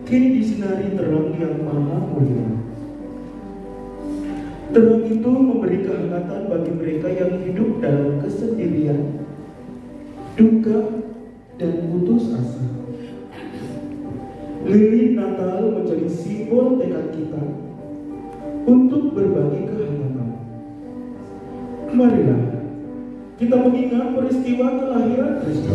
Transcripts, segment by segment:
kini disinari terang yang maha mulia. Terang itu memberi kehangatan bagi mereka yang hidup dalam kesendirian, duka, dan putus asa. Lilin Natal menjadi simbol tekad kita untuk berbagi kehangatan. Marilah kita mengingat peristiwa kelahiran Kristus.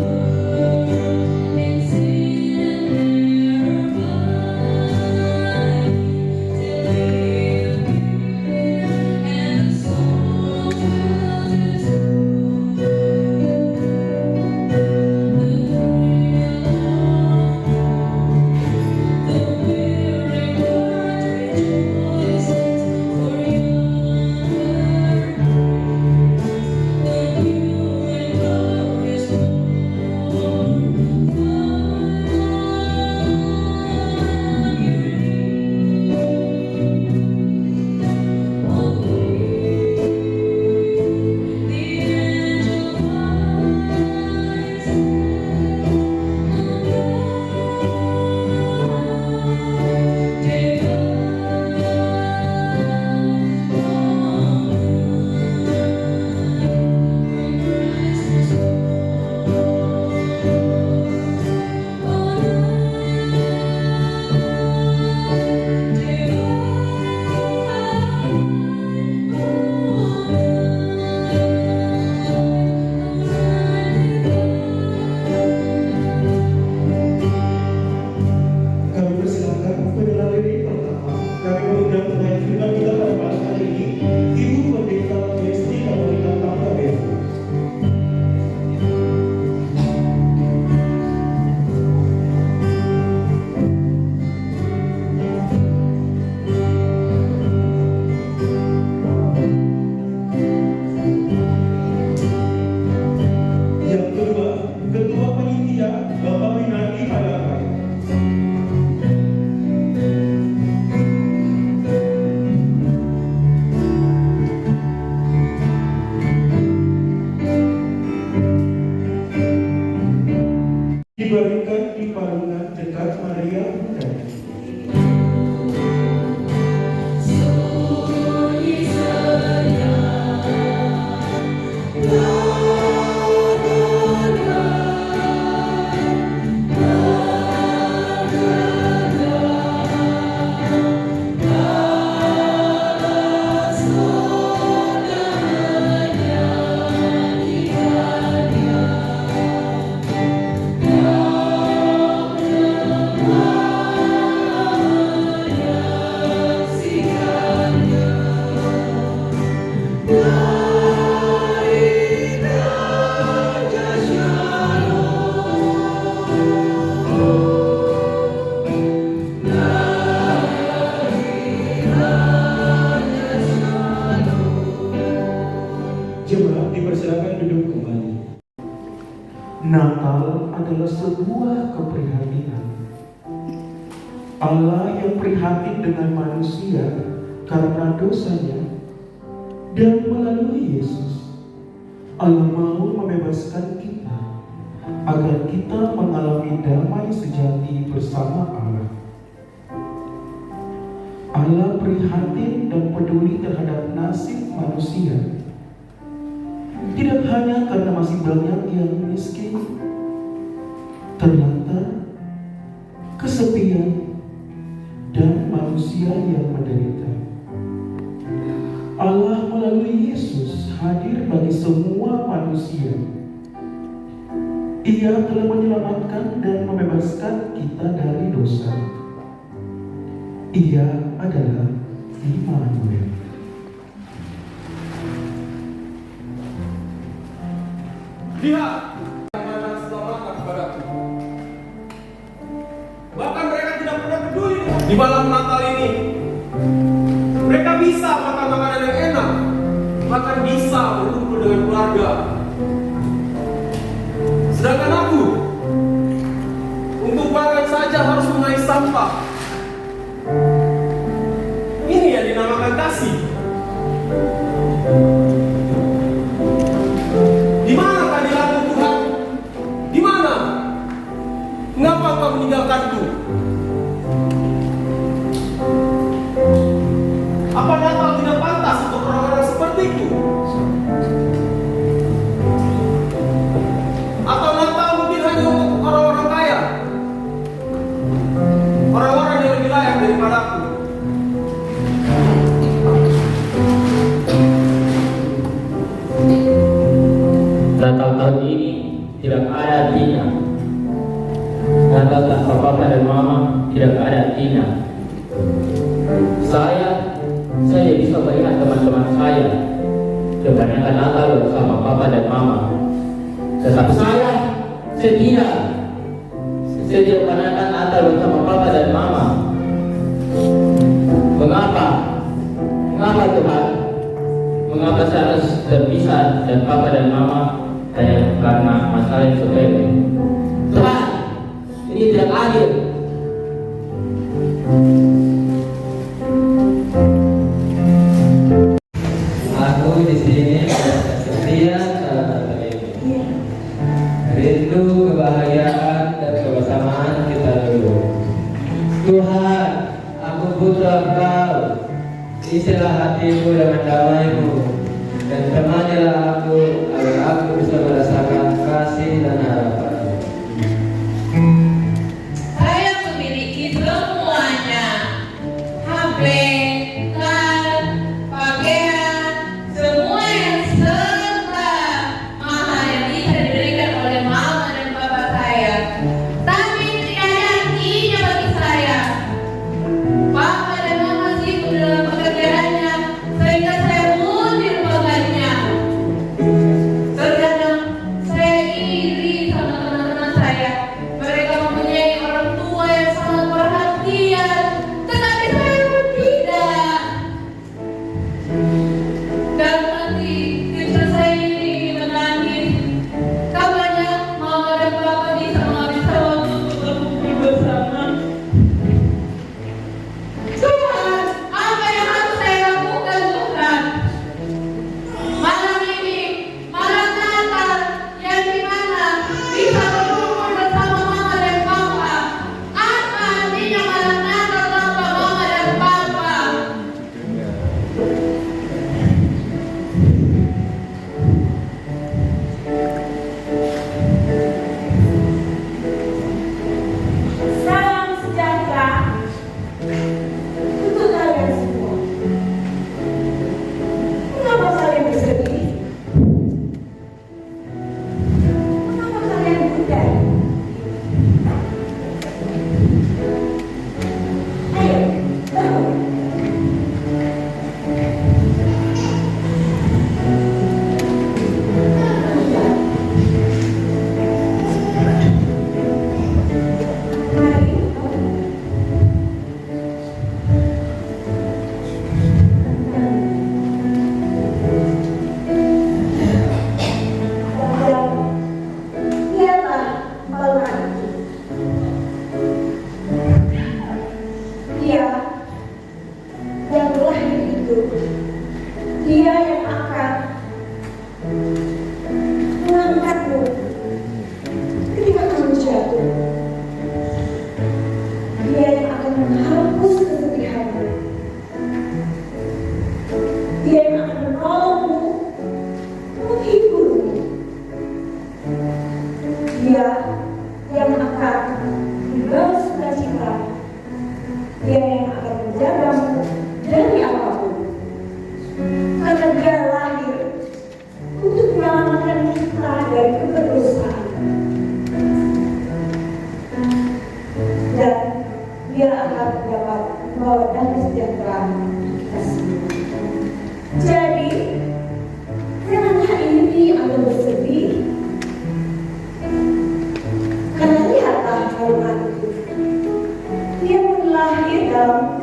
Dibaringkan di palungan dekat Maria Bunda. Jemaat dipersilakan duduk kembali. Natal adalah sebuah keprihatinan. Allah yang prihatin dengan manusia karena dosanya, dan melalui Yesus, Allah mau membebaskan kita agar kita mengalami damai sejati bersama Allah. Allah prihatin dan peduli terhadap nasib manusia, tidak hanya karena masih banyak yang miskin, terlantar, kesepian, dan manusia yang menderita. Allah melalui Yesus hadir bagi semua manusia. Ia telah menyelamatkan dan membebaskan kita dari dosa. Ia adalah Immanuel. Lihat, mana seseorang kepadaku. Bahkan mereka tidak pernah peduli di malam Natal ini. Mereka bisa makan makanan yang enak, bahkan bisa berkumpul dengan keluarga. Sedangkan aku, untuk makan saja harus mengais sampah. Ini yang dinamakan kasih. Di mana keadilan Tuhan? Di mana? Mengapa engkau meninggalkanku? Apa Natal tidak pantas untuk orang-orang sepertiku? Atau Natal mungkin hanya untuk orang-orang kaya? Orang-orang yang lebih layak daripadaku? Natal tahun ini tidak ada Tina. Natal tanpa papa dan mama tidak ada Tina. Saya bisa melihat teman-teman saya kebanyakan Natal bersama papa dan mama. Tetapi saya tidak. Saya tidak kebanyakan Natal bersama papa dan mama. Mengapa? Mengapa Tuhan? Mengapa saya harus terpisah dan papa dan mama hanya karena masalah yang sepele? Tuhan, ini tidak adil. Aku di sini setia rindu kebahagiaan dan kebersamaan kita dulu. Tuhan, aku butuh Engkau. Isilah hatiku dengan damai-Mu dan temanilah aku agar aku bisa merasakan kasih dan harapan. Saya memiliki semuanya, HP, tas, pakaian, semua yang serba mahal yang bisa diberikan oleh mama dan papa saya. Tapi tidak ada artinya bagi saya. Papa dan mama sibuk dalam pekerjaannya sehingga saya mundur bagiannya. Terkadang saya iri sama teman-teman saya. Mereka mempunyai orang tua yang sangat perhatian, tetapi saya pun tidak. Dan hati kecil saya ini menangis. Kabarnya mama dan papa bisa menghabiskan waktu untuk berkumpul bersama. Tuhan, apa yang harus saya lakukan, Tuhan? Malam ini, malam Natal, yang dimana bisa berkumpul bersama mama dan papa. Apa artinya malam Natal tanpa mama dan papa? Salam sejahtera untuk kalian semua. Kenapa kalian bersedih? Kenapa kalian gundar? Ayo, bangun. Mari. Lihatlah balonanku. Dia yang lahir itu, dia yang akan mengangkatmu ketika kamu jatuh. Dia yang akan menghapus kesedihanmu. Dia yang akan menolongmu, menghiburmu. Dia yang akan membawa sukacita. Dia yang akan menjagamu dari apapun. Karena dia lahir untuk menyelamatkan kita dari keberdosan. Dan dia akan dapat membawa damai sejahtera kita semua. Jadi, janganlah iri atau bersedih. Karena lihatlah balonanku. Dia pun lahir dalam